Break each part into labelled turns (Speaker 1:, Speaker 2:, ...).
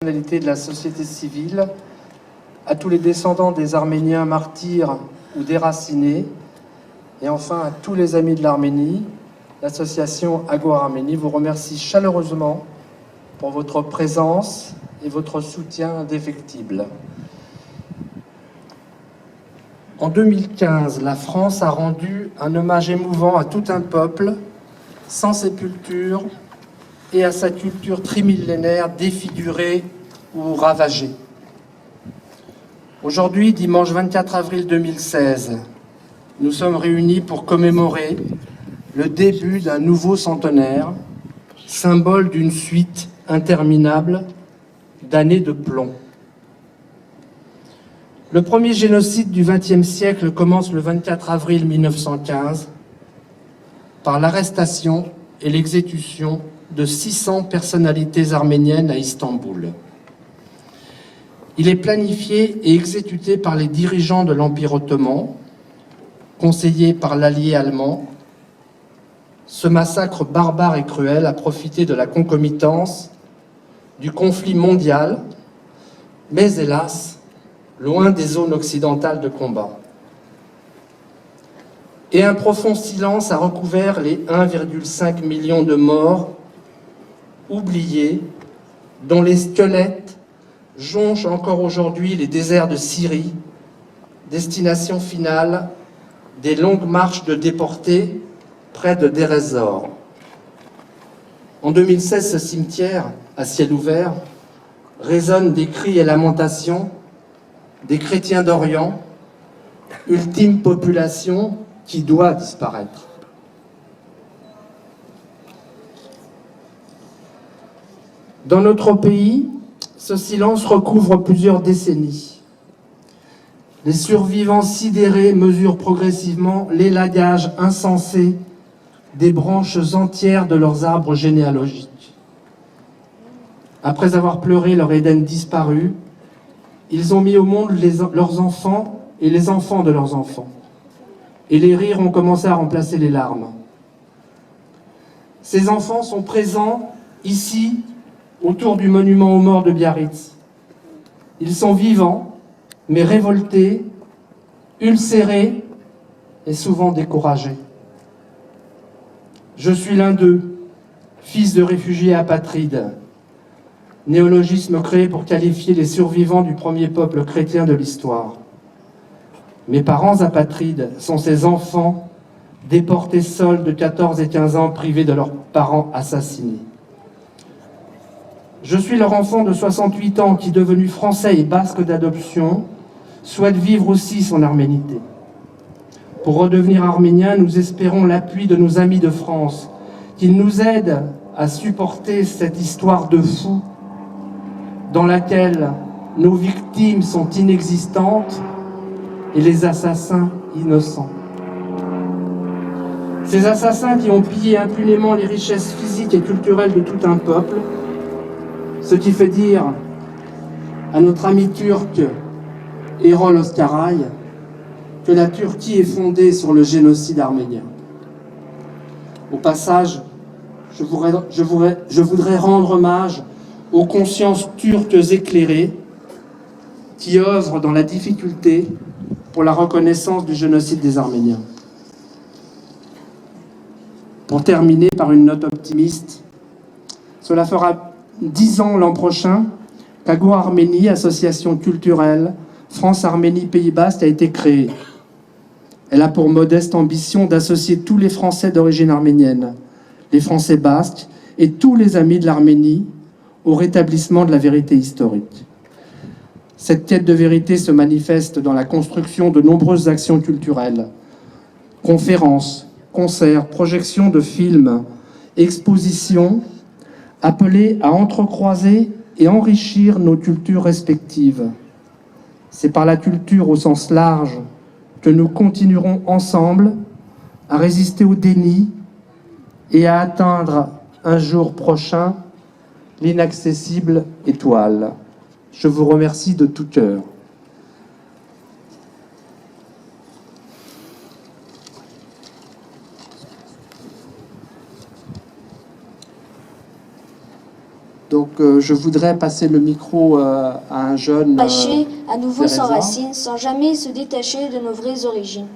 Speaker 1: personnalités de la société civile, à tous les descendants des Arméniens martyrs ou déracinés, et enfin à tous les amis de l'Arménie, l'association Agora Arménie vous remercie chaleureusement pour votre présence et votre soutien indéfectible. En 2015, la France a rendu un hommage émouvant à tout un peuple, sans sépulture, et à sa culture trimillénaire défigurée ou ravagée. Aujourd'hui, dimanche 24 avril 2016, nous sommes réunis pour commémorer le début d'un nouveau centenaire, symbole d'une suite interminable d'années de plomb. Le premier génocide du XXe siècle commence le 24 avril 1915 par l'arrestation et l'exécution de 600 personnalités arméniennes à Istanbul. Il est planifié et exécuté par les dirigeants de l'Empire ottoman, conseillés par l'allié allemand. Ce massacre barbare et cruel a profité de la concomitance du conflit mondial, mais hélas, loin des zones occidentales de combat. Et un profond silence a recouvert les 1,5 million de morts oubliés, dont les squelettes jonchent encore aujourd'hui les déserts de Syrie, destination finale des longues marches de déportés près de Deir ez-Zor. En 2016, ce cimetière, à ciel ouvert, résonne des cris et lamentations des chrétiens d'Orient, ultime population qui doit disparaître. Dans notre pays, ce silence recouvre plusieurs décennies. Les survivants sidérés mesurent progressivement l'élagage insensé des branches entières de leurs arbres généalogiques. Après avoir pleuré leur Éden disparu, ils ont mis au monde leurs enfants et les enfants de leurs enfants. Et les rires ont commencé à remplacer les larmes. Ces enfants sont présents ici, autour du monument aux morts de Biarritz. Ils sont vivants, mais révoltés, ulcérés et souvent découragés. Je suis l'un d'eux, fils de réfugiés apatrides, néologisme créé pour qualifier les survivants du premier peuple chrétien de l'histoire. Mes parents apatrides sont ces enfants déportés seuls de 14 et 15 ans, privés de leurs parents assassinés. Je suis leur enfant de 68 ans qui, devenu français et basque d'adoption, souhaite vivre aussi son arménité. Pour redevenir arménien, nous espérons l'appui de nos amis de France, qu'ils nous aident à supporter cette histoire de fous dans laquelle nos victimes sont inexistantes et les assassins innocents. Ces assassins qui ont pillé impunément les richesses physiques et culturelles de tout un peuple, ce qui fait dire à notre ami turc Erol Özkaray que la Turquie est fondée sur le génocide arménien. Au passage, je voudrais rendre hommage aux consciences turques éclairées qui œuvrent dans la difficulté pour la reconnaissance du génocide des Arméniens. Pour terminer par une note optimiste, cela fera 10 ans l'an prochain qu'Agora Arménie, association culturelle France-Arménie Pays Basque, a été créée. Elle a pour modeste ambition d'associer tous les Français d'origine arménienne, les Français basques et tous les amis de l'Arménie au rétablissement de la vérité historique. Cette quête de vérité se manifeste dans la construction de nombreuses actions culturelles, conférences, concerts, projections de films, expositions, appelées à entrecroiser et enrichir nos cultures respectives. C'est par la culture au sens large que nous continuerons ensemble à résister au déni et à atteindre un jour prochain l'inaccessible étoile. Je vous remercie de tout cœur. Donc je voudrais passer le micro à un jeune...
Speaker 2: Apache, à nouveau sans
Speaker 1: Teresa.
Speaker 2: racines, sans jamais se détacher de nos vraies origines.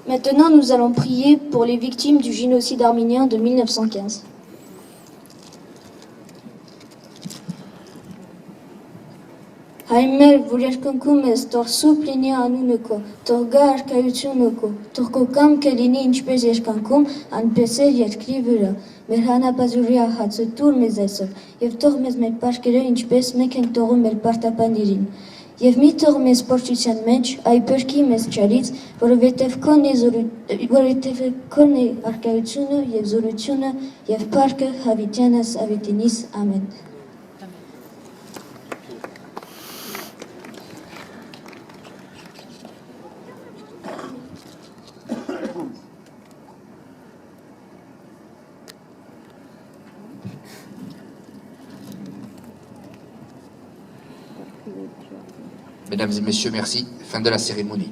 Speaker 2: Maintenant, nous allons prier pour les victimes du génocide arménien de 1915. Հայմեր, որ երկնքում ես, թող սուրբ լինի անունը քո, թող գա արքայությունը քո, թող քո կամքը լինի ինչպես երկնքում, այնպես էլ երկրի վրա։ Մեր հանապազուրյա հացը տուր մեզ այսօր, եւ թող մեզ մեր պարտքերը ինչպես մենք ենք թողում մեր պարտապաններին։ Եվ մի թող մեզ փորձության մեջ այ բերքի մեզ չարից, որովհետև քոն է արքայությունը եւ զորությունը եւ փառքը հավիտյանս ավիտինիս ամեն։
Speaker 3: Mesdames et messieurs, merci. Fin de la cérémonie.